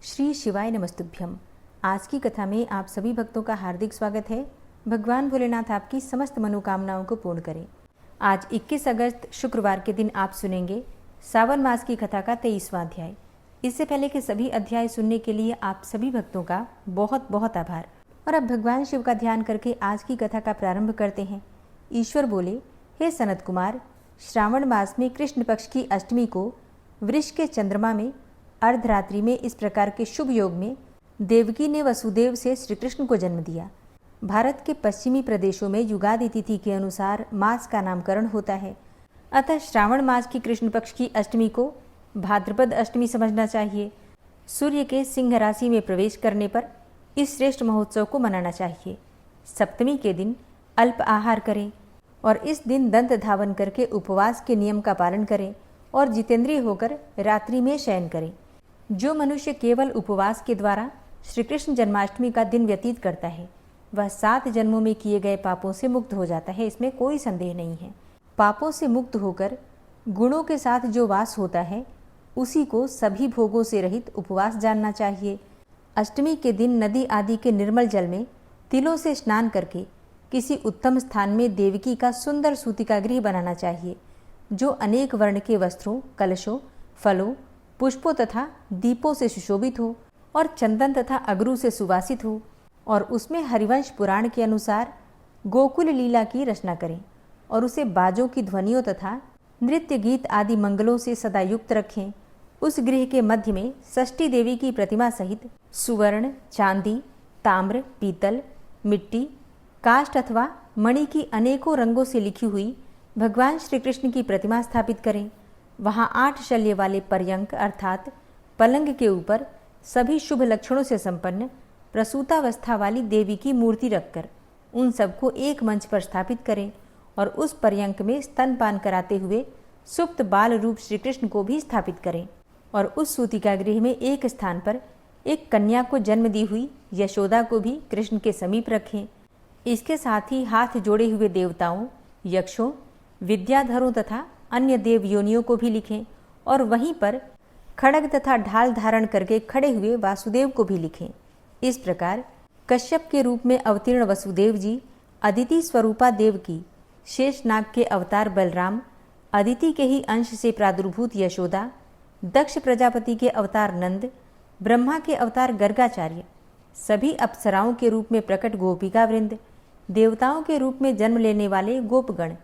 श्री शिवाय नमस्तुभ्यम। आज की कथा में आप सभी भक्तों का हार्दिक स्वागत है। भगवान भोलेनाथ आपकी समस्त मनोकामनाओं को पूर्ण करें। आज 21 अगस्त शुक्रवार के दिन आप सुनेंगे सावन मास की कथा का 23वां अध्याय। इससे पहले के सभी अध्याय सुनने के लिए आप सभी भक्तों का बहुत बहुत आभार। और अब भगवान शिव का ध्यान करके आज की कथा का प्रारंभ करते हैं। ईश्वर बोले, हे सनत कुमार, श्रावण मास में कृष्ण पक्ष की अष्टमी को वृष के चंद्रमा में अर्धरात्रि में इस प्रकार के शुभ योग में देवकी ने वसुदेव से श्री कृष्ण को जन्म दिया। भारत के पश्चिमी प्रदेशों में युगादि तिथि के अनुसार मास का नामकरण होता है। अतः श्रावण मास की कृष्ण पक्ष की अष्टमी को भाद्रपद अष्टमी समझना चाहिए। सूर्य के सिंह राशि में प्रवेश करने पर इस श्रेष्ठ महोत्सव को मनाना चाहिए। सप्तमी के दिन अल्प आहार करें और इस दिन दंत धावन करके उपवास के नियम का पालन करें और जितेंद्रिय होकर रात्रि में शयन करें। जो मनुष्य केवल उपवास के द्वारा श्री कृष्ण जन्माष्टमी का दिन व्यतीत करता है वह 7 जन्मों में किए गए पापों से मुक्त हो जाता है, इसमें कोई संदेह नहीं है। पापों से मुक्त होकर गुणों के साथ जो वास होता है उसी को सभी भोगों से रहित उपवास जानना चाहिए। अष्टमी के दिन नदी आदि के निर्मल जल में तिलों से स्नान करके किसी उत्तम स्थान में देवकी का सुंदर सूतिका गृह बनाना चाहिए, जो अनेक वर्ण के वस्त्रों, कलशों, फलों, पुष्पों तथा दीपों से सुशोभित हो और चंदन तथा अगरू से सुवासित हो, और उसमें हरिवंश पुराण के अनुसार गोकुल लीला की रचना करें और उसे बाजों की ध्वनियों तथा नृत्य गीत आदि मंगलों से सदा युक्त रखें। उस गृह के मध्य में षष्ठी देवी की प्रतिमा सहित सुवर्ण, चांदी, ताम्र, पीतल, मिट्टी, काष्ठ अथवा मणि की अनेकों रंगों से लिखी हुई भगवान श्री कृष्ण की प्रतिमा स्थापित करें। वहाँ 8 शल्य वाले पर्यंक अर्थात पलंग के ऊपर सभी शुभ लक्षणों से संपन्न प्रसूतावस्था वाली देवी की मूर्ति रखकर उन सबको एक मंच पर स्थापित करें और उस पर्यंक में स्तनपान कराते हुए सुप्त बाल रूप श्री कृष्ण को भी स्थापित करें और उस सूतिका गृह में एक स्थान पर एक कन्या को जन्म दी हुई यशोदा को भी कृष्ण के समीप रखें। इसके साथ ही हाथ जोड़े हुए देवताओं, यक्षों, विद्याधरों तथा अन्य देव योनियों को भी लिखें और वहीं पर खड्ग तथा ढाल धारण करके खड़े हुए वासुदेव को भी लिखें। इस प्रकार कश्यप के रूप में अवतीर्ण वसुदेव जी, अदिति स्वरूपा देव की, शेषनाग के अवतार बलराम, अदिति के ही अंश से प्रादुर्भूत यशोदा, दक्ष प्रजापति के अवतार नंद, ब्रह्मा के अवतार गर्गाचार्य, सभी अप्सराओं के रूप में प्रकट गोपिका वृंद, देवताओं के रूप में जन्म लेने वाले गोपगण,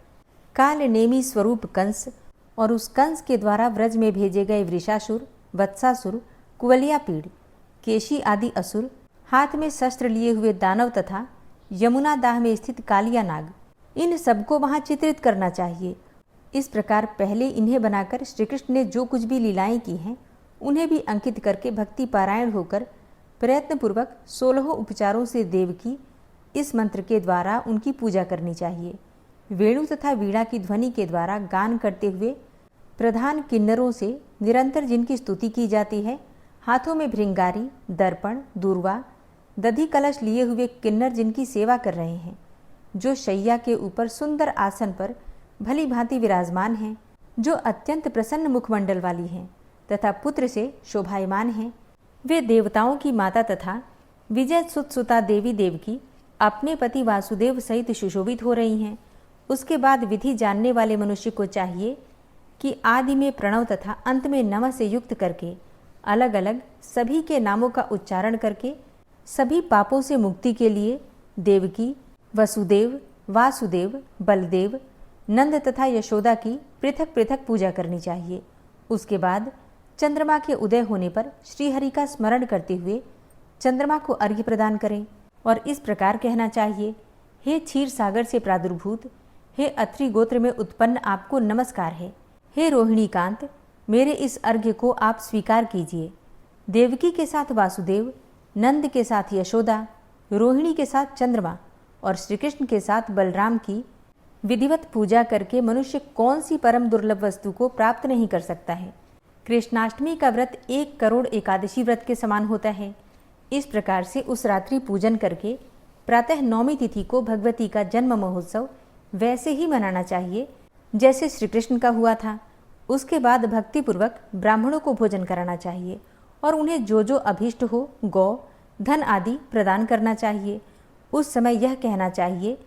काल नेमी स्वरूप कंस और उस कंस के द्वारा व्रज में भेजे गए वृषासुर, वत्सासुर, कुवलियापीड़, केशी आदि असुर, हाथ में शस्त्र लिए हुए दानव तथा यमुना दाह में स्थित कालिया नाग, इन सबको वहाँ चित्रित करना चाहिए। इस प्रकार पहले इन्हें बनाकर श्री कृष्ण ने जो कुछ भी लीलाएं की हैं उन्हें भी अंकित करके भक्ति पारायण होकर प्रयत्नपूर्वक 16 उपचारों से देव की इस मंत्र के द्वारा उनकी पूजा करनी चाहिए। वेणु तथा वीणा की ध्वनि के द्वारा गान करते हुए प्रधान किन्नरों से निरंतर जिनकी स्तुति की जाती है, हाथों में भृंगारी, दर्पण, दूर्वा, दधि कलश लिए हुए किन्नर जिनकी सेवा कर रहे हैं, जो शैया के ऊपर सुंदर आसन पर भली भांति विराजमान हैं, जो अत्यंत प्रसन्न मुखमंडल वाली हैं तथा पुत्र से शोभायमान हैं, वे देवताओं की माता तथा विजय सुतसुता देवी देवकी अपने पति वासुदेव सहित सुशोभित हो रही हैं। उसके बाद विधि जानने वाले मनुष्य को चाहिए कि आदि में प्रणव तथा अंत में नमः से युक्त करके अलग अलग सभी के नामों का उच्चारण करके सभी पापों से मुक्ति के लिए देवकी, वसुदेव, वासुदेव, बलदेव, नंद तथा यशोदा की पृथक पृथक पूजा करनी चाहिए। उसके बाद चंद्रमा के उदय होने पर श्रीहरि का स्मरण करते हुए चंद्रमा को अर्घ्य प्रदान करें और इस प्रकार कहना चाहिए, हे क्षीर सागर से प्रादुर्भूत, हे अत्रि गोत्र में उत्पन्न आपको नमस्कार है। हे रोहिणी कांत, मेरे इस अर्घ्य को आप स्वीकार कीजिए। देवकी के साथ वासुदेव, नंद के साथ यशोदा, रोहिणी के साथ चंद्रमा और श्री कृष्ण के साथ बलराम की विधिवत पूजा करके मनुष्य कौन सी परम दुर्लभ वस्तु को प्राप्त नहीं कर सकता है। कृष्णाष्टमी का व्रत 1 करोड़ एकादशी व्रत के समान होता है। इस प्रकार से उस रात्रि पूजन करके प्रातः 9वीं तिथि को भगवती का जन्म महोत्सव वैसे ही मनाना चाहिए जैसे श्री कृष्ण का हुआ था। उसके बाद भक्तिपूर्वक ब्राह्मणों को भोजन कराना चाहिए और उन्हें जो जो अभीष्ट हो गौ धन आदि प्रदान करना चाहिए। उस समय यह कहना चाहिए,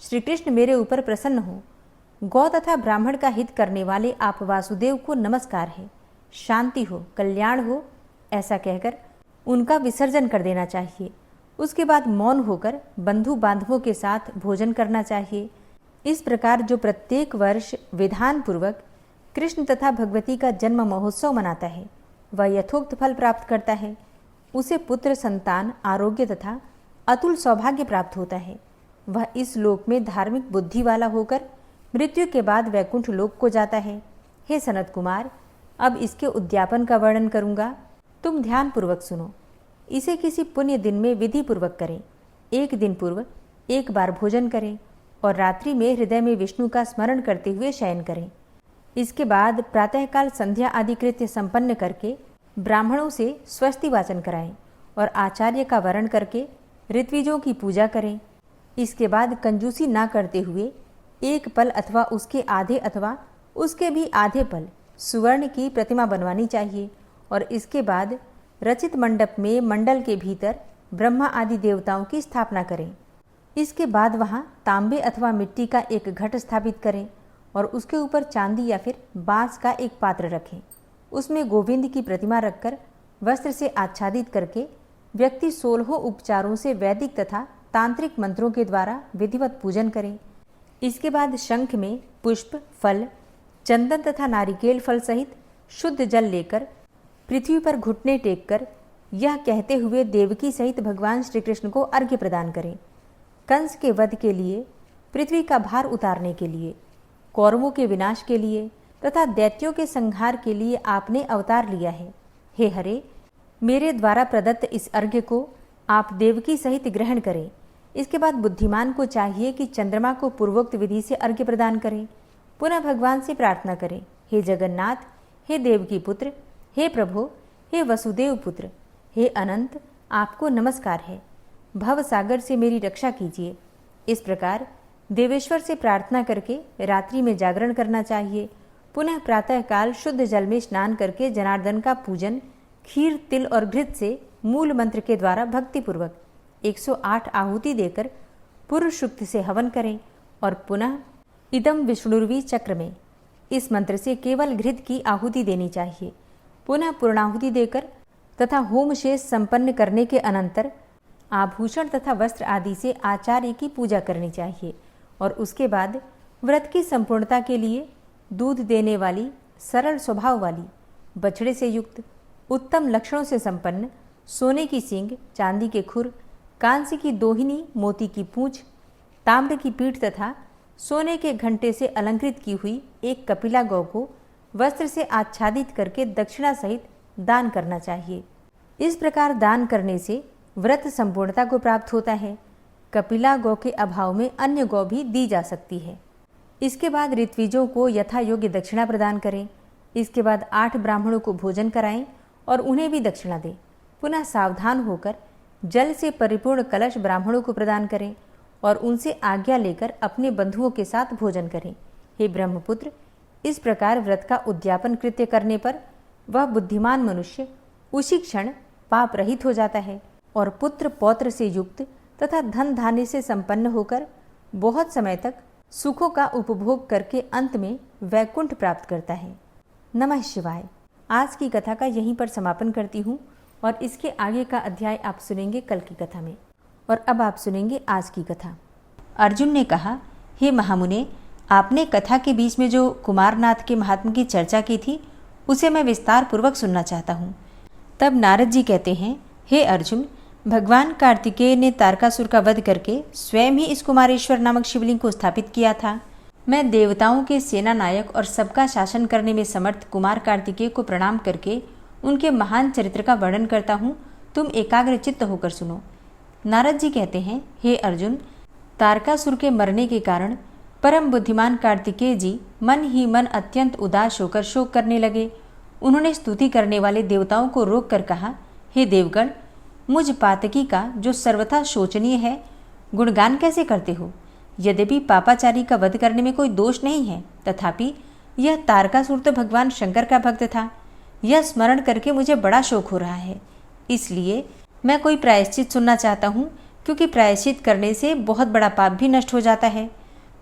श्री कृष्ण मेरे ऊपर प्रसन्न हो। गौ तथा ब्राह्मण का हित करने वाले आप वासुदेव को नमस्कार है, शांति हो, कल्याण हो, ऐसा कहकर उनका विसर्जन कर देना चाहिए। उसके बाद मौन होकर बंधु बांधवों के साथ भोजन करना चाहिए। इस प्रकार जो प्रत्येक वर्ष विधान पूर्वक कृष्ण तथा भगवती का जन्म महोत्सव मनाता है, वह यथोक्त फल प्राप्त करता है। उसे पुत्र संतान, आरोग्य तथा अतुल सौभाग्य प्राप्त होता है। वह इस लोक में धार्मिक बुद्धि वाला होकर मृत्यु के बाद वैकुंठ लोक को जाता है। हे सनत कुमार, अब इसके उद्यापन का वर्णन करूंगा, तुम ध्यान पूर्वक सुनो। इसे किसी पुण्य दिन में विधि पूर्वक करें। एक दिन पूर्व एक बार भोजन करें और रात्रि में हृदय में विष्णु का स्मरण करते हुए शयन करें। इसके बाद प्रातःकाल संध्या आदि कृत्य संपन्न करके ब्राह्मणों से स्वस्ति वाचन कराएं और आचार्य का वरण करके ऋत्विजों की पूजा करें। इसके बाद कंजूसी ना करते हुए एक पल अथवा उसके आधे अथवा उसके भी आधे पल सुवर्ण की प्रतिमा बनवानी चाहिए और इसके बाद रचित मंडप में मंडल के भीतर ब्रह्मा आदि देवताओं की स्थापना करें। इसके बाद वहाँ तांबे अथवा मिट्टी का एक घट स्थापित करें और उसके ऊपर चांदी या फिर बांस का एक पात्र रखें। उसमें गोविंद की प्रतिमा रखकर वस्त्र से आच्छादित करके व्यक्ति 16 उपचारों से वैदिक तथा तांत्रिक मंत्रों के द्वारा विधिवत पूजन करें। इसके बाद शंख में पुष्प, फल, चंदन तथा नारिकेल फल सहित शुद्ध जल लेकर पृथ्वी पर घुटने टेककर यह कहते हुए देवकी सहित भगवान श्री कृष्ण को अर्घ्य प्रदान करें। कंस के वध के लिए, पृथ्वी का भार उतारने के लिए, कौरवों के विनाश के लिए तथा दैत्यों के संहार के लिए आपने अवतार लिया है। हे हरे, मेरे द्वारा प्रदत्त इस अर्घ्य को आप देवकी सहित ग्रहण करें। इसके बाद बुद्धिमान को चाहिए कि चंद्रमा को पूर्वोक्त विधि से अर्घ्य प्रदान करें। पुनः भगवान से प्रार्थना करें, हे जगन्नाथ, हे देवकी पुत्र, हे प्रभु, हे वसुदेव पुत्र, हे अनंत, आपको नमस्कार है। भव सागर से मेरी रक्षा कीजिए। इस प्रकार देवेश्वर से प्रार्थना करके रात्रि में जागरण करना चाहिए। पुनः प्रातःकाल शुद्ध जल में स्नान करके जनार्दन का पूजन खीर, तिल और घृत से मूल मंत्र के द्वारा भक्तिपूर्वक 108 आहुति देकर पूर्व शुक्त से हवन करें और पुनः इदम विष्णुर्वी चक्र में इस मंत्र से केवल घृत की आहुति देनी चाहिए। पुनः पूर्णाहुति देकर तथा होम शेष संपन्न करने के अनंतर आभूषण तथा वस्त्र आदि से आचार्य की पूजा करनी चाहिए और उसके बाद व्रत की संपूर्णता के लिए दूध देने वाली, सरल स्वभाव वाली, बछड़े से युक्त, उत्तम लक्षणों से संपन्न, सोने की सींग, चांदी के खुर, कांस्य की दोहिनी, मोती की पूंछ, ताम्र की पीठ तथा सोने के घंटे से अलंकृत की हुई एक कपिला गौ को वस्त्र से आच्छादित करके दक्षिणा सहित दान करना चाहिए। इस प्रकार दान करने से व्रत संपूर्णता को प्राप्त होता है। कपिला गौ के अभाव में अन्य गौ भी दी जा सकती है। इसके बाद ऋत्विजों को यथा योग्य दक्षिणा प्रदान करें। इसके बाद 8 ब्राह्मणों को भोजन कराएं और उन्हें भी दक्षिणा दें। पुनः सावधान होकर जल से परिपूर्ण कलश ब्राह्मणों को प्रदान करें और उनसे आज्ञा लेकर अपने बंधुओं के साथ भोजन करें। हे ब्रह्मपुत्र, इस प्रकार व्रत का उद्यापन कृत्य करने पर वह बुद्धिमान मनुष्य उसी क्षण पाप रहित हो जाता है और पुत्र पौत्र से युक्त तथा धन धान्य से संपन्न होकर बहुत समय तक सुखों का उपभोग करके अंत में वैकुंठ प्राप्त करता है। नमः शिवाय। आज की कथा का यहीं पर समापन करती हूँ और इसके आगे का अध्याय आप सुनेंगे कल की कथा में। और अब आप सुनेंगे आज की कथा। अर्जुन ने कहा, हे महामुने, आपने कथा के बीच में जो कुमारनाथ के महात्म की चर्चा की थी उसे मैं विस्तार पूर्वक सुनना चाहता हूँ। तब नारद जी कहते हैं, हे अर्जुन, भगवान कार्तिकेय ने तारकासुर का वध करके स्वयं ही इस कुमारेश्वर नामक शिवलिंग को स्थापित किया था। मैं देवताओं के सेना नायक और सबका शासन करने में समर्थ कुमार कार्तिकेय को प्रणाम करके उनके महान चरित्र का वर्णन करता हूँ। तुम एकाग्र चित्त होकर सुनो। नारद जी कहते हैं, हे अर्जुन, तारकासुर के मरने के कारण परम बुद्धिमान कार्तिकेय जी मन ही मन अत्यंत उदास होकर शोक करने लगे। उन्होंने स्तुति करने वाले देवताओं को रोक कर कहा, हे देवगण, मुझ पातकी का जो सर्वथा शोचनीय है गुणगान कैसे करते हो? यद्यपि पापाचारी का वध करने में कोई दोष नहीं है, तथापि यह तारकासुर तो भगवान शंकर का भक्त था। यह स्मरण करके मुझे बड़ा शोक हो रहा है। इसलिए मैं कोई प्रायश्चित सुनना चाहता हूँ, क्योंकि प्रायश्चित करने से बहुत बड़ा पाप भी नष्ट हो जाता है।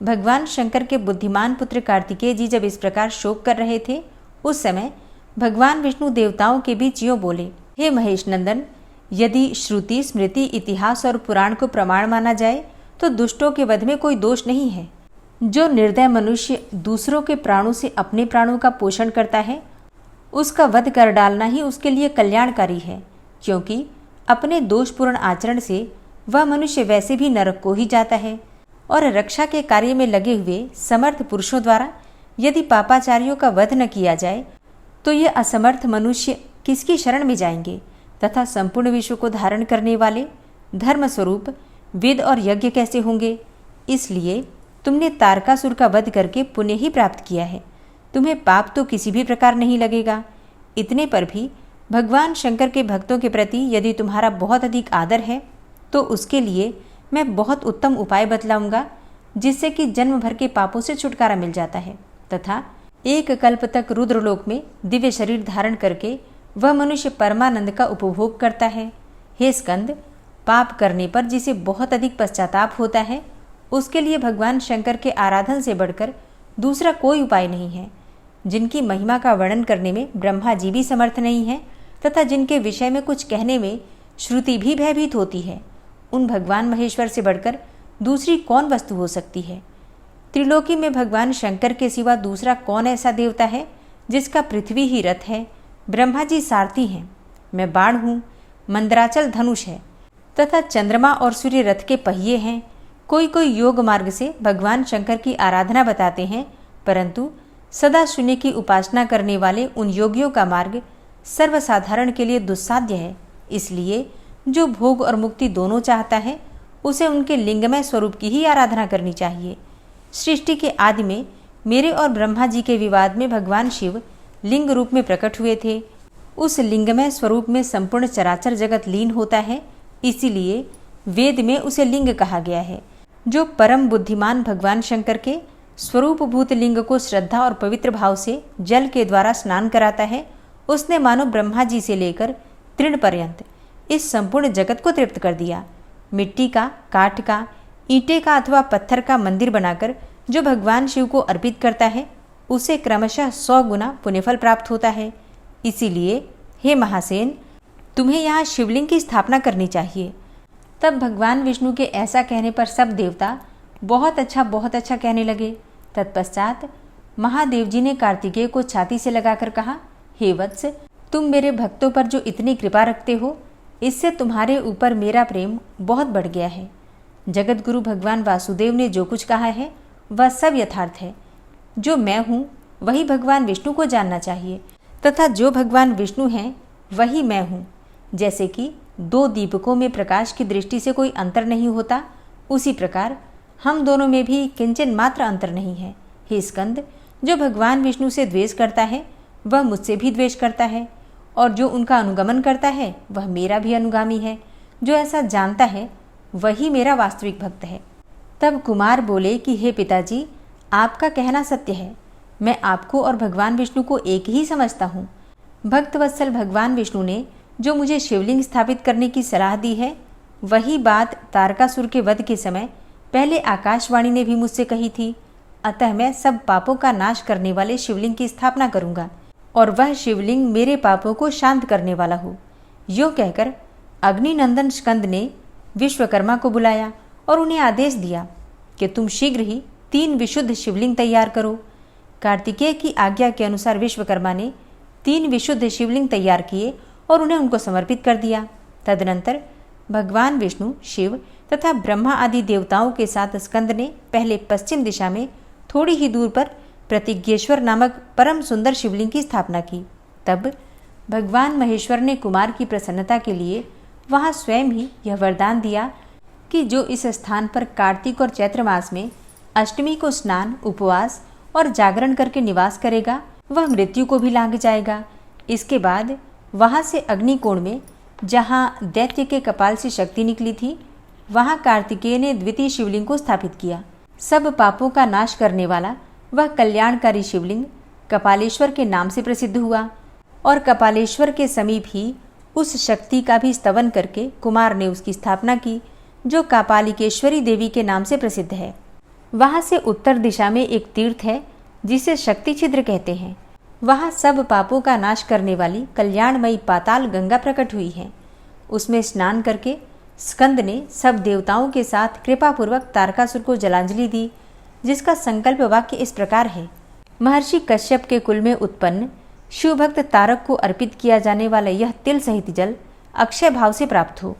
भगवान शंकर के बुद्धिमान पुत्र कार्तिकेय जी जब इस प्रकार शोक कर रहे थे, उस समय भगवान विष्णु देवताओं के बीच यूं बोले, हे महेश नंदन, यदि श्रुति, स्मृति, इतिहास और पुराण को प्रमाण माना जाए तो दुष्टों के वध में कोई दोष नहीं है। जो निर्दय मनुष्य दूसरों के प्राणों से अपने प्राणों का पोषण करता है, उसका वध कर डालना ही उसके लिए कल्याणकारी है, क्योंकि अपने दोषपूर्ण आचरण से वह मनुष्य वैसे भी नरक को ही जाता है। और रक्षा के कार्य में लगे हुए समर्थ पुरुषों द्वारा यदि पापाचारियों का वध न किया जाए तो ये असमर्थ मनुष्य किसकी शरण में जाएंगे, तथा संपूर्ण विश्व को धारण करने वाले धर्म स्वरूप वेद और यज्ञ कैसे होंगे। इसलिए तुमने तारकासुर का वध करके पुण्य ही प्राप्त किया है, तुम्हें पाप तो किसी भी प्रकार नहीं लगेगा। इतने पर भी भगवान शंकर के भक्तों के प्रति यदि तुम्हारा बहुत अधिक आदर है तो उसके लिए मैं बहुत उत्तम उपाय बतलाऊंगा, जिससे कि जन्म भर के पापों से छुटकारा मिल जाता है तथा एक कल्प तक रुद्रलोक में दिव्य शरीर धारण करके वह मनुष्य परमानंद का उपभोग करता है। हे स्कंद, पाप करने पर जिसे बहुत अधिक पश्चाताप होता है, उसके लिए भगवान शंकर के आराधन से बढ़कर दूसरा कोई उपाय नहीं है, जिनकी महिमा का वर्णन करने में ब्रह्मा जी भी समर्थ नहीं है तथा जिनके विषय में कुछ कहने में श्रुति भी भयभीत होती है। उन भगवान महेश्वर से बढ़कर दूसरी कौन वस्तु हो सकती है। त्रिलोकी में भगवान शंकर के सिवा दूसरा कौन ऐसा देवता है जिसका पृथ्वी ही रथ है। ब्रह्मा जी सारथी हैं, मैं बाण हूँ, मंदराचल धनुष है तथा चंद्रमा और सूर्य रथ के पहिए हैं। कोई कोई योग मार्ग से भगवान शंकर की आराधना बताते हैं, परंतु सदा शून्य की उपासना करने वाले उन योगियों का मार्ग सर्वसाधारण के लिए दुस्साध्य है। इसलिए जो भोग और मुक्ति दोनों चाहता है, उसे उनके लिंगमय स्वरूप की ही आराधना करनी चाहिए। सृष्टि के आदि में मेरे और ब्रह्मा जी के विवाद में भगवान शिव लिंग रूप में प्रकट हुए थे। उस लिंगमय स्वरूप में संपूर्ण चराचर जगत लीन होता है, इसीलिए वेद में उसे लिंग कहा गया है। जो परम बुद्धिमान भगवान शंकर के स्वरूपभूत लिंग को श्रद्धा और पवित्र भाव से जल के द्वारा स्नान कराता है, उसने मानो ब्रह्मा जी से लेकर तृण पर्यंत इस संपूर्ण जगत को तृप्त कर दिया। मिट्टी का, काठ का, ईंटे का अथवा पत्थर का मंदिर बनाकर जो भगवान शिव को अर्पित करता है, उसे क्रमशः 100 गुना पुण्यफल प्राप्त होता है। इसीलिए हे महासेन, तुम्हें यहाँ शिवलिंग की स्थापना करनी चाहिए। तब भगवान विष्णु के ऐसा कहने पर सब देवता बहुत अच्छा कहने लगे। तत्पश्चात महादेव जी ने कार्तिकेय को छाती से लगाकर कहा, हे वत्स, तुम मेरे भक्तों पर जो इतनी कृपा रखते हो, इससे तुम्हारे ऊपर मेरा प्रेम बहुत बढ़ गया है। जगत गुरु भगवान वासुदेव ने जो कुछ कहा है वह सब यथार्थ है। जो मैं हूँ वही भगवान विष्णु को जानना चाहिए तथा जो भगवान विष्णु हैं वही मैं हूँ। जैसे कि 2 दीपकों में प्रकाश की दृष्टि से कोई अंतर नहीं होता, उसी प्रकार हम दोनों में भी किंचन मात्र अंतर नहीं है। हे स्कंद, जो भगवान विष्णु से द्वेष करता है वह मुझसे भी द्वेष करता है, और जो उनका अनुगमन करता है वह मेरा भी अनुगामी है। जो ऐसा जानता है वही मेरा वास्तविक भक्त है। तब कुमार बोले कि हे पिताजी, आपका कहना सत्य है। मैं आपको और भगवान विष्णु को एक ही समझता हूँ। भक्तवत्सल भगवान विष्णु ने जो मुझे शिवलिंग स्थापित करने की सलाह दी है, वही बात तारकासुर के वध के समय पहले आकाशवाणी ने भी मुझसे कही थी। अतः मैं सब पापों का नाश करने वाले शिवलिंग की स्थापना करूंगा और वह शिवलिंग मेरे पापों को शांत करने वाला हो। यो कहकर अग्निनंदन स्कंद ने विश्वकर्मा को बुलाया और उन्हें आदेश दिया कि तुम शीघ्र ही 3 विशुद्ध शिवलिंग तैयार करो। कार्तिकेय की आज्ञा के अनुसार विश्वकर्मा ने 3 विशुद्ध शिवलिंग तैयार किए और उन्हें उनको समर्पित कर दिया। तदनंतर भगवान विष्णु, शिव तथा ब्रह्मा आदि देवताओं के साथ स्कंद ने पहले पश्चिम दिशा में थोड़ी ही दूर पर प्रतिज्ञेश्वर नामक परम सुंदर शिवलिंग की स्थापना की। तब भगवान महेश्वर ने कुमार की प्रसन्नता के लिए वहां स्वयं ही यह वरदान दिया कि जो इस स्थान पर कार्तिक और चैत्र मास में अष्टमी को स्नान, उपवास और जागरण करके निवास करेगा, वह मृत्यु को भी लांघ जाएगा। इसके बाद वहां से अग्निकोण में, जहां दैत्य के कपाल से शक्ति निकली थी, वहां कार्तिकेय ने द्वितीय शिवलिंग को स्थापित किया। सब पापों का नाश करने वाला वह कल्याणकारी शिवलिंग कपालेश्वर के नाम से प्रसिद्ध हुआ। और कपालेश्वर के समीप ही उस शक्ति का भी स्तवन करके कुमार ने उसकी स्थापना की, जो कापालिकेश्वरी देवी के नाम से प्रसिद्ध है। वहाँ से उत्तर दिशा में एक तीर्थ है जिसे शक्ति छिद्र कहते हैं। वहाँ सब पापों का नाश करने वाली कल्याणमयी पाताल गंगा प्रकट हुई है। उसमें स्नान करके स्कंद ने सब देवताओं के साथ कृपापूर्वक तारकासुर को जलांजलि दी, जिसका संकल्प वाक्य इस प्रकार है। महर्षि कश्यप के कुल में उत्पन्न शिव भक्त तारक को अर्पित किया जाने वाला यह तिल सहित जल अक्षय भाव से प्राप्त हो।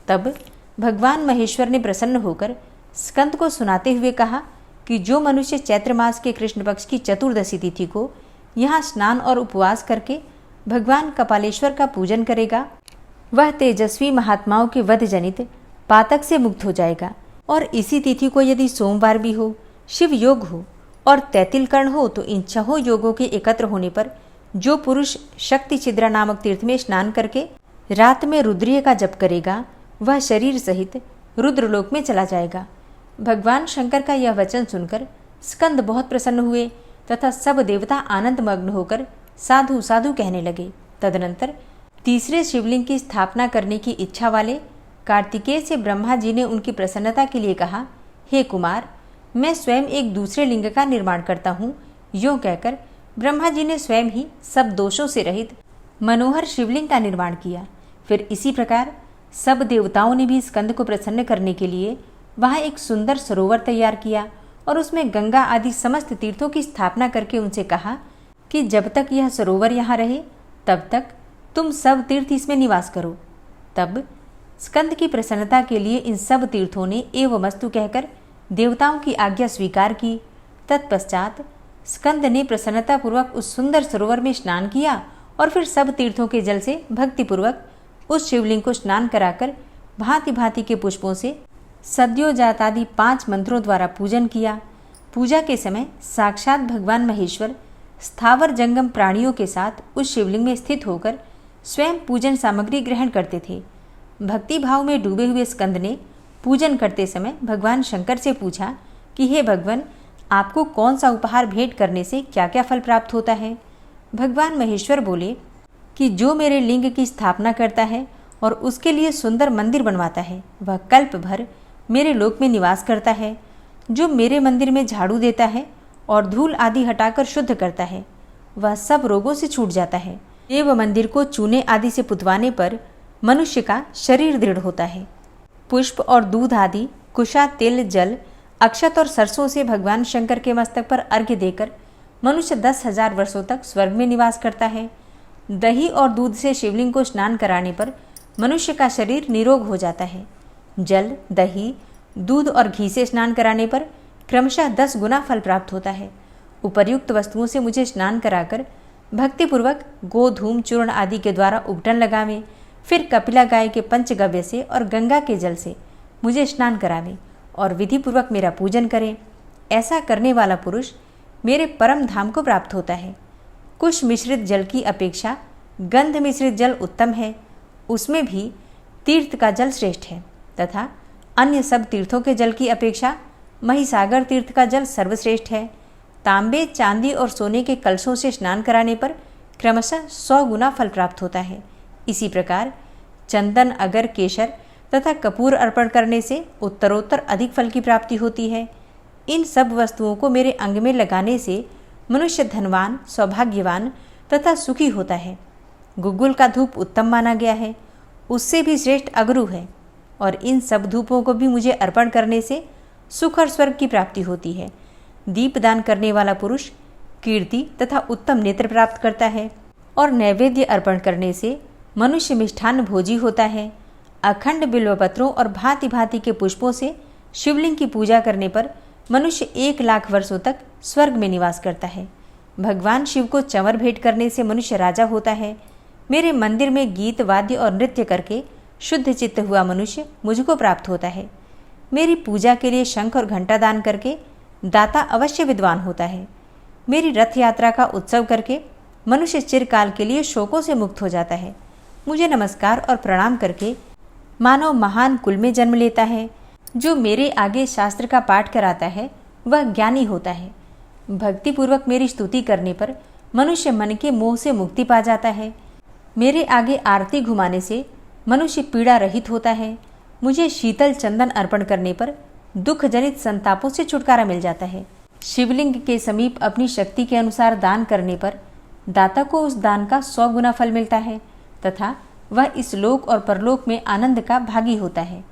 तब भगवान महेश्वर ने प्रसन्न होकर स्कंद को सुनाते हुए कहा कि जो मनुष्य चैत्र मास के कृष्ण पक्ष की चतुर्दशी तिथि को यहाँ स्नान और उपवास करके भगवान कपालेश्वर का पूजन करेगा, वह तेजस्वी महात्माओं के वध जनित पातक से मुक्त हो जाएगा। और इसी तिथि को यदि सोमवार भी हो, शिव योग हो और तैतिल कर्ण हो, तो इन छहों योगों के एकत्र होने पर जो पुरुष शक्ति छिद्रा नामक तीर्थ में स्नान करके रात में रुद्रीय का जप करेगा, वह शरीर सहित रुद्रलोक में चला जाएगा। भगवान शंकर का यह वचन सुनकर स्कंद बहुत प्रसन्न हुए तथा सब देवता आनंद मग्न होकर साधु साधु कहने लगे। तदनंतर तीसरे शिवलिंग की स्थापना करने की इच्छा वाले कार्तिकेय से ब्रह्मा जी ने उनकी प्रसन्नता के लिए कहा, हे कुमार, मैं स्वयं एक दूसरे लिंग का निर्माण करता हूँ। यूँ कहकर ब्रह्मा जी ने स्वयं ही सब दोषों से रहित मनोहर शिवलिंग का निर्माण किया। फिर इसी प्रकार सब देवताओं ने भी स्कंद को प्रसन्न करने के लिए वहाँ एक सुंदर सरोवर तैयार किया और उसमें गंगा आदि समस्त तीर्थों की स्थापना करके उनसे कहा कि जब तक यह सरोवर यहाँ रहे तब तक तुम सब तीर्थ इसमें निवास करो। तब स्कंद की प्रसन्नता के लिए इन सब तीर्थों ने एवमस्तु कहकर देवताओं की आज्ञा स्वीकार की। तत्पश्चात स्कंद ने प्रसन्नतापूर्वक उस सुंदर सरोवर में स्नान किया और फिर सब तीर्थों के जल से भक्तिपूर्वक उस शिवलिंग को स्नान कराकर भांति भांति के पुष्पों से सद्योजातादि 5 मंत्रों द्वारा पूजन किया। पूजा के समय साक्षात भगवान महेश्वर स्थावर जंगम प्राणियों के साथ उस शिवलिंग में स्थित होकर स्वयं पूजन सामग्री ग्रहण करते थे। भक्ति भाव में डूबे हुए स्कंद ने पूजन करते समय भगवान शंकर से पूछा कि हे भगवान, आपको कौन सा उपहार भेंट करने से क्या क्या फल प्राप्त होता है। भगवान महेश्वर बोले कि जो मेरे लिंग की स्थापना करता है और उसके लिए सुंदर मंदिर बनवाता है, वह कल्प भर मेरे लोक में निवास करता है। जो मेरे मंदिर में झाड़ू देता है और धूल आदि हटाकर शुद्ध करता है, वह सब रोगों से छूट जाता है। देव मंदिर को चूने आदि से पुतवाने पर मनुष्य का शरीर दृढ़ होता है। पुष्प और दूध आदि, कुशा, तिल, जल, अक्षत और सरसों से भगवान शंकर के मस्तक पर अर्घ्य देकर मनुष्य 10,000 वर्षों तक स्वर्ग में निवास करता है। दही और दूध से शिवलिंग को स्नान कराने पर मनुष्य का शरीर निरोग हो जाता है। जल, दही, दूध और घी से स्नान कराने पर क्रमशः 10 गुना फल प्राप्त होता है। उपर्युक्त वस्तुओं से मुझे स्नान कराकर भक्तिपूर्वक गोधूम चूर्ण आदि के द्वारा उबटन लगावे, फिर कपिला गाय के पंचगव्य से और गंगा के जल से मुझे स्नान करावे और विधिपूर्वक मेरा पूजन करे। ऐसा करने वाला पुरुष मेरे परम धाम को प्राप्त होता है। कुश मिश्रित जल की अपेक्षा गंध मिश्रित जल उत्तम है, उसमें भी तीर्थ का जल श्रेष्ठ है तथा अन्य सब तीर्थों के जल की अपेक्षा महिसागर तीर्थ का जल सर्वश्रेष्ठ है। तांबे, चांदी और सोने के कलशों से स्नान कराने पर क्रमशः 100 गुना फल प्राप्त होता है। इसी प्रकार चंदन, अगर, केशर तथा कपूर अर्पण करने से उत्तरोत्तर अधिक फल की प्राप्ति होती है। इन सब वस्तुओं को मेरे अंग में लगाने से मनुष्य धनवान, सौभाग्यवान तथा सुखी होता है। गुग्गुल का धूप उत्तम माना गया है, उससे भी श्रेष्ठ अगरू है और इन सब धूपों को भी मुझे अर्पण करने से सुख और स्वर्ग की प्राप्ति होती है। दीपदान करने वाला पुरुष कीर्ति तथा उत्तम नेत्र प्राप्त करता है और नैवेद्य अर्पण करने से मनुष्य मिष्ठान्न भोजी होता है। अखंड बिल्वपत्रों और भांति भांति के पुष्पों से शिवलिंग की पूजा करने पर मनुष्य 1 लाख वर्षों तक स्वर्ग में निवास करता है। भगवान शिव को चंवर भेंट करने से मनुष्य राजा होता है। मेरे मंदिर में गीत, वाद्य और नृत्य करके शुद्ध चित्त हुआ मनुष्य मुझको प्राप्त होता है। मेरी पूजा के लिए शंख और घंटा दान करके दाता अवश्य विद्वान होता है। मेरी रथ यात्रा का उत्सव करके मनुष्य चिरकाल के लिए शोकों से मुक्त हो जाता है। मुझे नमस्कार और प्रणाम करके मानव महान कुल में जन्म लेता है। जो मेरे आगे शास्त्र का पाठ कराता है वह ज्ञानी होता है। भक्तिपूर्वक मेरी स्तुति करने पर मनुष्य मन के मोह से मुक्ति पा जाता है। मेरे आगे आरती घुमाने से मनुष्य पीड़ा रहित होता है। मुझे शीतल चंदन अर्पण करने पर दुख जनित संतापों से छुटकारा मिल जाता है। शिवलिंग के समीप अपनी शक्ति के अनुसार दान करने पर दाता को उस दान का 100 गुना फल मिलता है तथा वह इस लोक और परलोक में आनंद का भागी होता है।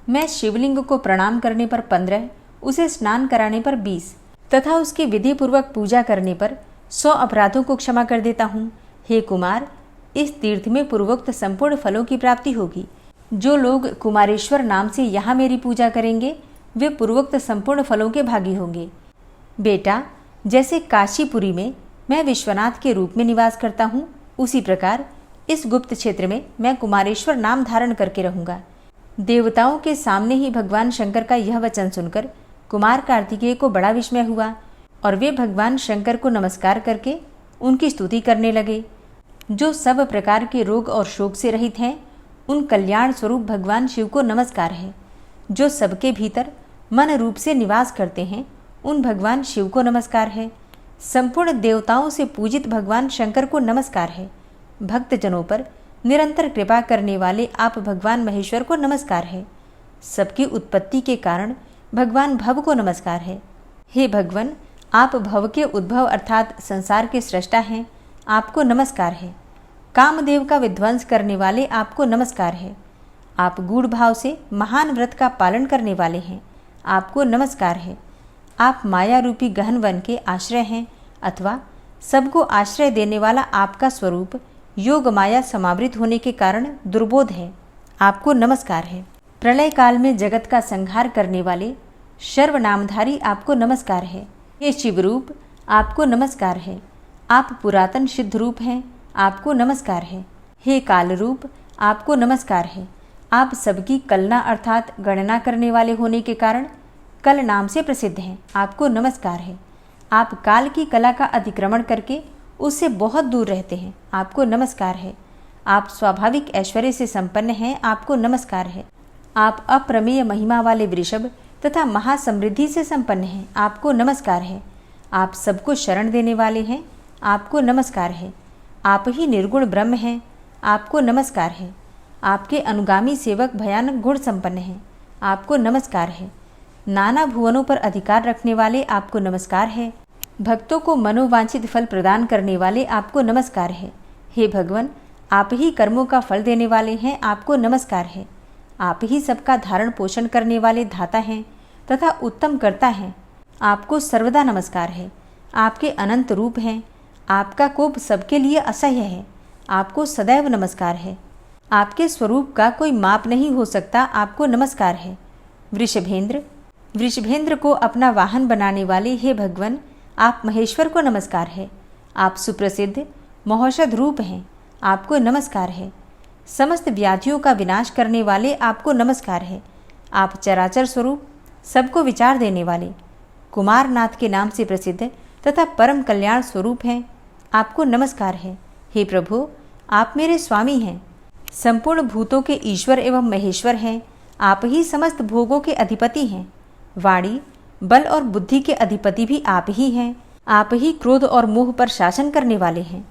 मैं शिवलिंग को प्रणाम करने पर 15, उसे स्नान कराने पर 20 तथा उसकी विधि पूर्वक पूजा करने पर 100 अपराधों को क्षमा कर देता हूँ। हे कुमार, इस तीर्थ में पूर्वोक्त संपूर्ण फलों की प्राप्ति होगी। जो लोग कुमारेश्वर नाम से यहाँ मेरी पूजा करेंगे वे पूर्वोक्त संपूर्ण फलों के भागी होंगे। बेटा, जैसे काशीपुरी में मैं विश्वनाथ के रूप में निवास करता हूँ, उसी प्रकार इस गुप्त क्षेत्र में मैं कुमारेश्वर नाम धारण करके रहूँगा। देवताओं के सामने ही भगवान शंकर का यह वचन सुनकर कुमार कार्तिकेय को बड़ा विस्मय हुआ और वे भगवान शंकर को नमस्कार करके उनकी स्तुति करने लगे। जो सब प्रकार के रोग और शोक से रहित हैं, उन कल्याण स्वरूप भगवान शिव को नमस्कार है। जो सबके भीतर मन रूप से निवास करते हैं, उन भगवान शिव को नमस्कार है। संपूर्ण देवताओं से पूजित भगवान शंकर को नमस्कार है। भक्तजनों पर निरंतर कृपा करने वाले आप भगवान महेश्वर को नमस्कार है। सबकी उत्पत्ति के कारण भगवान भव को नमस्कार है। हे भगवान, आप भव के उद्भव अर्थात संसार के सृष्टा हैं, आपको नमस्कार है। कामदेव का विध्वंस करने वाले आपको नमस्कार है। आप गूढ़ भाव से महान व्रत का पालन करने वाले हैं, आपको नमस्कार है। आप माया रूपी गहन वन के आश्रय हैं अथवा सबको आश्रय देने वाला आपका स्वरूप योग माया समावृत होने के कारण दुर्बोध है, आपको नमस्कार है। प्रलय काल में जगत का संहार करने वाले सर्वनामधारी आपको नमस्कार है। हे शिवरूप, आपको नमस्कार है। आप पुरातन सिद्ध रूप हैं, आपको नमस्कार है। हे काल रूप, आपको नमस्कार है। आप सबकी कलना अर्थात गणना करने वाले होने के कारण कल नाम से प्रसिद्ध हैं, आपको नमस्कार है। आप काल की कला का अतिक्रमण करके उससे बहुत दूर रहते हैं, आपको नमस्कार है। आप स्वाभाविक ऐश्वर्य से संपन्न हैं, आपको नमस्कार है। आप अप्रमेय महिमा वाले वृषभ तथा महासमृद्धि से संपन्न हैं, आपको नमस्कार है। आप सबको शरण देने वाले हैं, आपको नमस्कार है। आप ही निर्गुण ब्रह्म हैं, आपको नमस्कार है। आपके अनुगामी सेवक भयानक गुण संपन्न हैं, आपको नमस्कार है। नाना भुवनों पर अधिकार रखने वाले आपको नमस्कार है। भक्तों को मनोवांछित फल प्रदान करने वाले आपको नमस्कार है। हे भगवान, आप ही कर्मों का फल देने वाले हैं, आपको नमस्कार है। आप ही सबका धारण पोषण करने वाले धाता हैं तथा उत्तम कर्ता हैं, आपको सर्वदा नमस्कार है। आपके अनंत रूप हैं, आपका कोप सबके लिए असह्य है, आपको सदैव नमस्कार है। आपके स्वरूप का कोई माप नहीं हो सकता, आपको नमस्कार है। वृषभेंद्र को अपना वाहन बनाने वाले हे भगवान, आप महेश्वर को नमस्कार है। आप सुप्रसिद्ध महौषध रूप हैं, आपको नमस्कार है। समस्त व्याधियों का विनाश करने वाले आपको नमस्कार है। आप चराचर स्वरूप सबको विचार देने वाले कुमारनाथ के नाम से प्रसिद्ध तथा परम कल्याण स्वरूप हैं, आपको नमस्कार है। हे प्रभु, आप मेरे स्वामी हैं, संपूर्ण भूतों के ईश्वर एवं महेश्वर हैं। आप ही समस्त भोगों के अधिपति हैं। वाणी, बल और बुद्धि के अधिपति भी आप ही हैं। आप ही क्रोध और मोह पर शासन करने वाले हैं।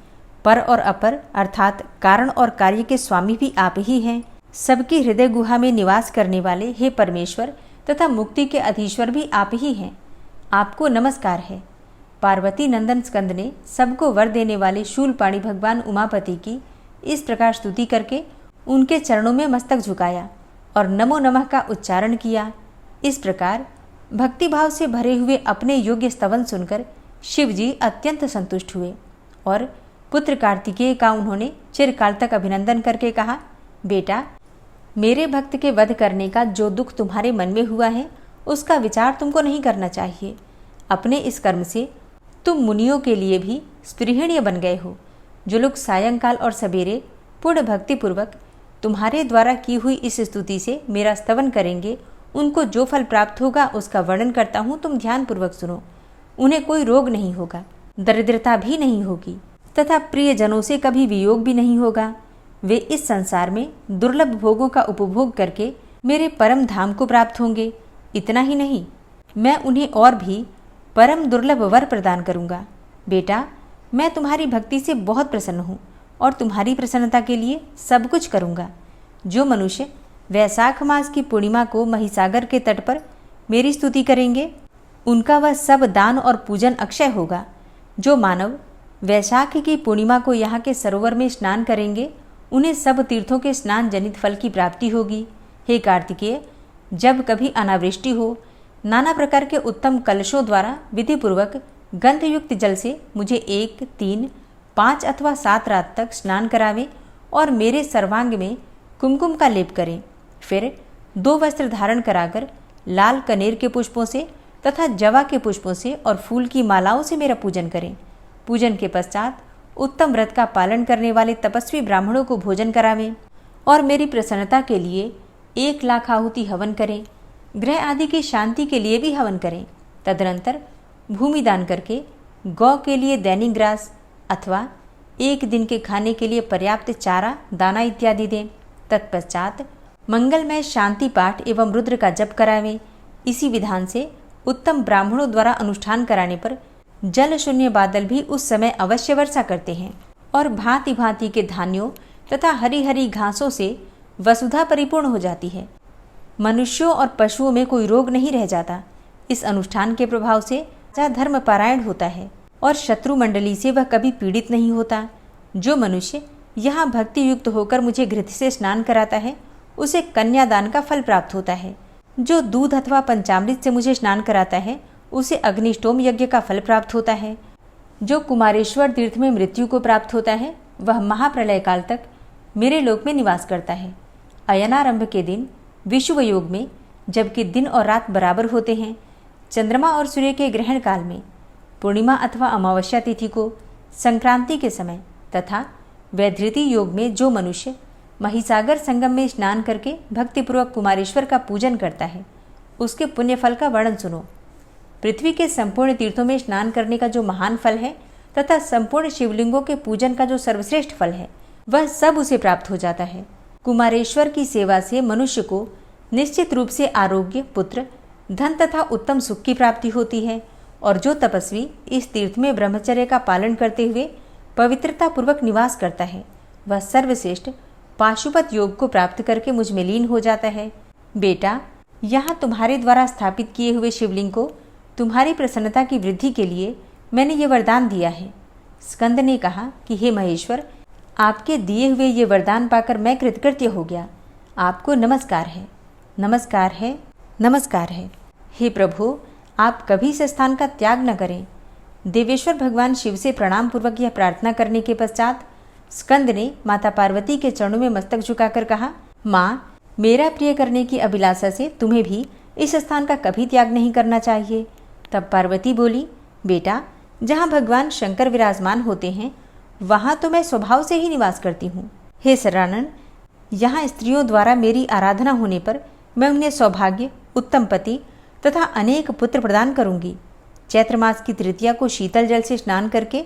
पर और अपर अर्थात कारण और कार्य के स्वामी भी आप ही हैं। सबकी हृदय गुहा में निवास करने वाले हे परमेश्वर तथा मुक्ति के अधीश्वर भी आप ही हैं, आपको नमस्कार है। पार्वती नंदन स्कंद ने सबको वर देने वाले शूलपाणी भगवान उमापति की इस प्रकार स्तुति करके उनके चरणों में मस्तक झुकाया और नमो नमः का उच्चारण किया। इस प्रकार भक्तिभाव से भरे हुए अपने योग्य स्तवन सुनकर शिवजी अत्यंत संतुष्ट हुए और पुत्र कार्तिकेय का उन्होंने चिरकाल तक अभिनंदन करके कहा, बेटा, मेरे भक्त के वध करने का जो दुख तुम्हारे मन में हुआ है उसका विचार तुमको नहीं करना चाहिए। अपने इस कर्म से तुम मुनियों के लिए भी स्पृहणीय बन गए हो। जो लोग सायंकाल और सवेरे पूर्ण भक्तिपूर्वक तुम्हारे द्वारा की हुई इस स्तुति से मेरा स्तवन करेंगे, उनको जो फल प्राप्त होगा उसका वर्णन करता हूँ, तुम ध्यानपूर्वक सुनो। उन्हें कोई रोग नहीं होगा, दरिद्रता भी नहीं होगी तथा प्रियजनों से कभी वियोग भी नहीं होगा। वे इस संसार में दुर्लभ भोगों का उपभोग करके मेरे परम धाम को प्राप्त होंगे। इतना ही नहीं, मैं उन्हें और भी परम दुर्लभ वर प्रदान करूँगा। बेटा, मैं तुम्हारी भक्ति से बहुत प्रसन्न हूँ और तुम्हारी प्रसन्नता के लिए सब कुछ करूँगा। जो मनुष्य वैशाख मास की पूर्णिमा को महिसागर के तट पर मेरी स्तुति करेंगे, उनका वह सब दान और पूजन अक्षय होगा। जो मानव वैशाख की पूर्णिमा को यहाँ के सरोवर में स्नान करेंगे, उन्हें सब तीर्थों के स्नान जनित फल की प्राप्ति होगी। हे कार्तिकेय, जब कभी अनावृष्टि हो, नाना प्रकार के उत्तम कलशों द्वारा विधिपूर्वक गंधयुक्त जल से मुझे 1, 3, 5 अथवा 7 रात तक स्नान करावें और मेरे सर्वांग में कुमकुम का लेप करें। फिर 2 वस्त्र धारण कराकर लाल कनेर के पुष्पों से तथा जवा के पुष्पों से और फूल की मालाओं से मेरा पूजन करें। पूजन के पश्चात उत्तम व्रत का पालन करने वाले तपस्वी ब्राह्मणों को भोजन करावें और मेरी प्रसन्नता के लिए 1 लाख आहुति हवन करें। ग्रह आदि की शांति के लिए भी हवन करें। तदनंतर भूमि दान करके गौ के लिए दैनिक ग्रास अथवा 1 दिन के खाने के लिए पर्याप्त चारा, दाना इत्यादि दें। तत्पश्चात मंगलमय शांति पाठ एवं रुद्र का जप करावें। इसी विधान से उत्तम ब्राह्मणों द्वारा अनुष्ठान कराने पर जल शून्य बादल भी उस समय अवश्य वर्षा करते हैं और भांति भांति के धान्यों तथा हरी हरी घासों से वसुधा परिपूर्ण हो जाती है। मनुष्यों और पशुओं में कोई रोग नहीं रह जाता। इस अनुष्ठान के प्रभाव से राजा धर्मपरायण होता है और शत्रु मंडली से वह कभी पीड़ित नहीं होता। जो मनुष्य यहाँ भक्ति युक्त होकर मुझे घृत से स्नान कराता है, उसे कन्यादान का फल प्राप्त होता है। जो दूध अथवा पंचामृत से मुझे स्नान कराता है, उसे अग्निष्टोम यज्ञ का फल प्राप्त होता है। जो कुमारेश्वर तीर्थ में मृत्यु को प्राप्त होता है, वह महाप्रलय काल तक मेरे लोक में निवास करता है। अयनारंभ के दिन विषुव योग में, जबकि दिन और रात बराबर होते हैं, चंद्रमा और सूर्य के ग्रहण काल में, पूर्णिमा अथवा अमावस्या तिथि को, संक्रांति के समय तथा वैधृति योग में जो मनुष्य महिसागर संगम में स्नान करके भक्तिपूर्वक कुमारेश्वर का पूजन करता है, उसके पुण्य फल का वर्णन सुनो। पृथ्वी के संपूर्ण तीर्थों में स्नान करने का जो महान फल है तथा संपूर्ण शिवलिंगों के पूजन का जो सर्वश्रेष्ठ फल है, वह सब उसे प्राप्त हो जाता है। कुमारेश्वर की सेवा से मनुष्य को निश्चित रूप से आरोग्य, पुत्र, धन तथा उत्तम सुख की प्राप्ति होती है। और जो तपस्वी इस तीर्थ में ब्रह्मचर्य का पालन करते हुए पवित्रता पूर्वक निवास करता है, वह सर्वश्रेष्ठ पाशुपत योग को प्राप्त करके मुझ में लीन हो जाता है। बेटा, यहाँ तुम्हारे द्वारा स्थापित किए हुए शिवलिंग को तुम्हारी प्रसन्नता की वृद्धि के लिए मैंने ये वरदान दिया है। स्कंद ने कहा कि हे महेश्वर, आपके दिए हुए ये वरदान पाकर मैं कृतकृत्य हो गया। आपको नमस्कार है, नमस्कार है, नमस्कार है। हे प्रभु, आप कभी इस स्थान का त्याग न करें। देवेश्वर भगवान शिव से प्रणाम पूर्वक यह प्रार्थना करने के पश्चात स्कंद ने माता पार्वती के चरणों में मस्तक झुकाकर कहा, माँ, मेरा प्रिय करने की अभिलाषा से तुम्हें भी इस स्थान का कभी त्याग नहीं करना चाहिए। तब पार्वती बोली, बेटा, जहाँ भगवान शंकर विराजमान होते हैं, वहाँ तो मैं स्वभाव से ही निवास करती हूँ। हे शरणानन, यहाँ स्त्रियों द्वारा मेरी आराधना होने पर मैं उन्हें सौभाग्य, उत्तम पति तथा अनेक पुत्र प्रदान करूँगी। चैत्र मास की तृतीया को शीतल जल से स्नान करके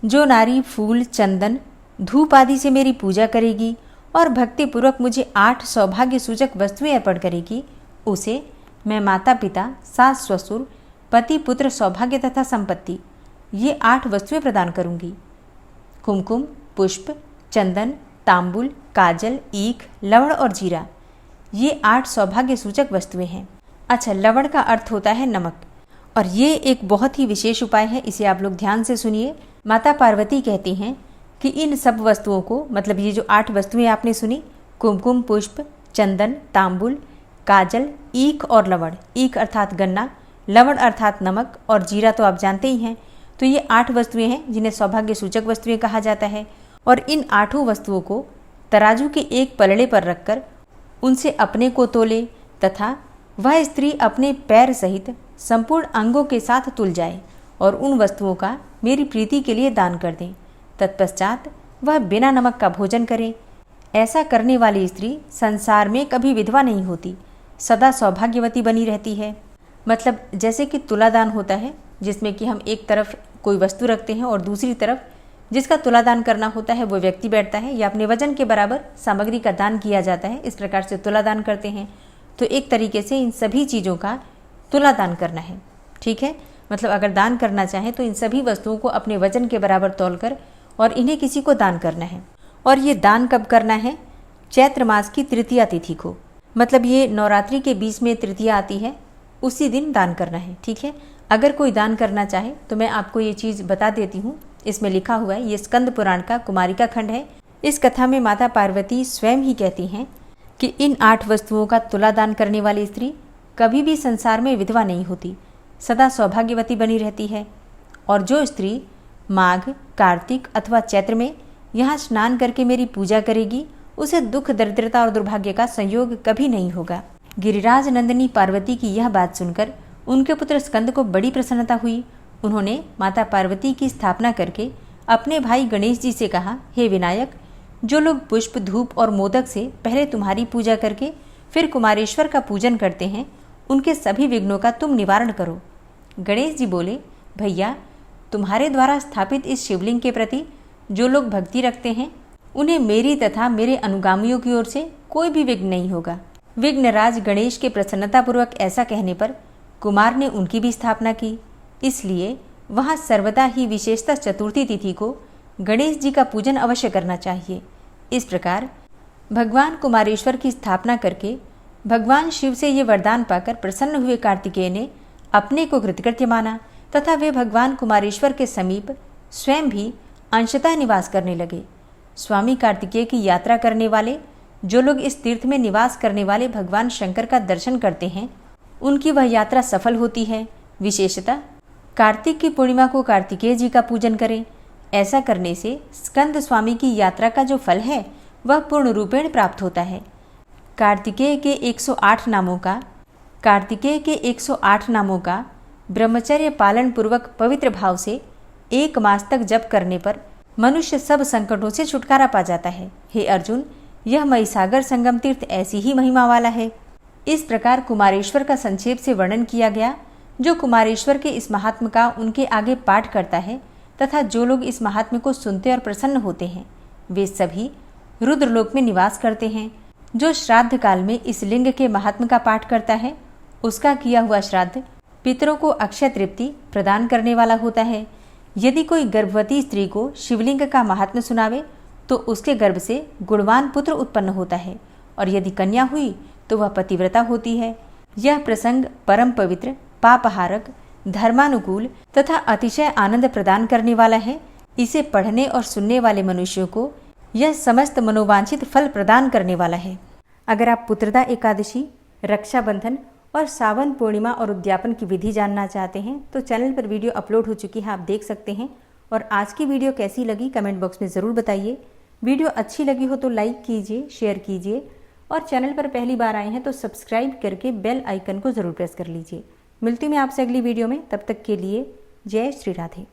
जो नारी फूल, चंदन, धूप आदि से मेरी पूजा करेगी और भक्तिपूर्वक मुझे 8 सौभाग्य सूचक वस्तुएं अर्पण करेगी, उसे मैं माता पिता, सास ससुर, पति पुत्र, सौभाग्य तथा संपत्ति, ये 8 वस्तुएं प्रदान करूंगी। कुमकुम, पुष्प, चंदन, तांबुल, काजल, ईख, लवण और जीरा, ये 8 सौभाग्य सूचक वस्तुएं हैं। अच्छा, लवण का अर्थ होता है नमक, और ये एक बहुत ही विशेष उपाय है, इसे आप लोग ध्यान से सुनिए। माता पार्वती कहती हैं कि इन सब वस्तुओं को, मतलब ये जो 8 वस्तुएं आपने सुनी, कुमकुम, पुष्प, चंदन, तांबुल, काजल, ईख और लवण, ईख अर्थात गन्ना, लवण अर्थात नमक और जीरा तो आप जानते ही हैं। तो ये 8 वस्तुएं हैं जिन्हें सौभाग्य सूचक वस्तुएं कहा जाता है। और इन 8 वस्तुओं को तराजू के एक पलड़े पर रखकर उनसे अपने को तोले तथा वह स्त्री अपने पैर सहित संपूर्ण अंगों के साथ तुल जाए और उन वस्तुओं का मेरी प्रीति के लिए दान कर दें। तत्पश्चात वह बिना नमक का भोजन करे। ऐसा करने वाली स्त्री संसार में कभी विधवा नहीं होती, सदा सौभाग्यवती बनी रहती है। मतलब जैसे कि तुलादान होता है, जिसमें कि हम एक तरफ कोई वस्तु रखते हैं और दूसरी तरफ जिसका तुलादान करना होता है वो व्यक्ति बैठता है या अपने वजन के बराबर सामग्री का दान किया जाता है, इस प्रकार से तुलादान करते हैं। तो एक तरीके से इन सभी चीज़ों का तुलादान करना है, ठीक है। मतलब अगर दान करना चाहें तो इन सभी वस्तुओं को अपने वजन के बराबर तौलकर और इन्हें किसी को दान करना है। और ये दान कब करना है? चैत्र मास की तृतीया तिथि को, मतलब ये नवरात्रि के बीच में तृतीया आती है, उसी दिन दान करना है। ठीक है, अगर कोई दान करना चाहे तो मैं आपको ये चीज़ बता देती हूँ। इसमें लिखा हुआ है, ये स्कंद पुराण का कुमारिका खंड है। इस कथा में माता पार्वती स्वयं ही कहती हैं कि इन 8 वस्तुओं का तुला दान करने वाली स्त्री कभी भी संसार में विधवा नहीं होती, सदा सौभाग्यवती बनी रहती है। और जो स्त्री माघ, कार्तिक अथवा चैत्र में यहाँ स्नान करके मेरी पूजा करेगी, उसे दुख, दरिद्रता और दुर्भाग्य का संयोग कभी नहीं होगा। गिरिराज नंदिनी पार्वती की यह बात सुनकर उनके पुत्र स्कंद को बड़ी प्रसन्नता हुई। उन्होंने माता पार्वती की स्थापना करके अपने भाई गणेश जी से कहा, हे विनायक, जो लोग पुष्प, धूप और मोदक से पहले तुम्हारी पूजा करके फिर कुमारेश्वर का पूजन करते हैं, उनके सभी विघ्नों का तुम निवारण करो। गणेश जी बोले, भैया, तुम्हारे द्वारा स्थापित इस शिवलिंग के प्रति जो लोग भक्ति रखते हैं, उन्हें मेरी तथा मेरे अनुगामियों की ओर से कोई भी विघ्न नहीं होगा। विघ्नराज गणेश के प्रसन्नतापूर्वक ऐसा कहने पर कुमार ने उनकी भी स्थापना की। इसलिए वहाँ सर्वदा ही विशेषतः चतुर्थी तिथि को गणेश जी का पूजन अवश्य करना चाहिए। इस प्रकार भगवान कुमारेश्वर की स्थापना करके भगवान शिव से ये वरदान पाकर प्रसन्न हुए कार्तिकेय ने अपने को कृतकृत्य माना तथा वे भगवान कुमारेश्वर के समीप स्वयं भी अंशतः निवास करने लगे। स्वामी कार्तिकेय की यात्रा करने वाले जो लोग इस तीर्थ में निवास करने वाले भगवान शंकर का दर्शन करते हैं, उनकी वह यात्रा सफल होती है। विशेषतः कार्तिक की पूर्णिमा को कार्तिकेय जी का पूजन करें। ऐसा करने से स्कंद स्वामी की यात्रा का जो फल है वह पूर्ण रूपेण प्राप्त होता है। कार्तिकेय के 108 नामों का ब्रह्मचर्य पालन पूर्वक पवित्र भाव से 1 मास तक जप करने पर मनुष्य सब संकटों से छुटकारा पा जाता है। हे अर्जुन, यह महिसागर संगम तीर्थ ऐसी ही महिमा वाला है। इस प्रकार कुमारेश्वर का संक्षेप से वर्णन किया गया। जो कुमारेश्वर के इस महात्म का उनके आगे पाठ करता है तथा जो लोग इस महात्म्य को सुनते और प्रसन्न होते हैं, वे सभी रुद्रलोक में निवास करते हैं। जो श्राद्ध काल में इस लिंग के महात्म्य का पाठ करता है, उसका किया हुआ श्राद्ध पितरों को अक्षय तृप्ति प्रदान करने वाला होता है। यदि कोई गर्भवती स्त्री को शिवलिंग का महात्म्य सुनावे तो उसके गर्भ से गुणवान पुत्र उत्पन्न होता है, और यदि कन्या हुई तो वह पतिव्रता होती है। यह प्रसंग परम पवित्र, पापहारक, धर्मानुकूल तथा अतिशय आनंद प्रदान करने वाला है। इसे पढ़ने और सुनने वाले मनुष्यों को यह समस्त मनोवांछित फल प्रदान करने वाला है। अगर आप पुत्रदा एकादशी, रक्षाबंधन और सावन पूर्णिमा और उद्यापन की विधि जानना चाहते हैं तो चैनल पर वीडियो अपलोड हो चुकी है, आप देख सकते हैं। और आज की वीडियो कैसी लगी कमेंट बॉक्स में ज़रूर बताइए। वीडियो अच्छी लगी हो तो लाइक कीजिए, शेयर कीजिए, और चैनल पर पहली बार आए हैं तो सब्सक्राइब करके बेल आइकन को ज़रूर प्रेस कर लीजिए। मिलती हूँ मैं आपसे अगली वीडियो में, तब तक के लिए जय श्री राधे।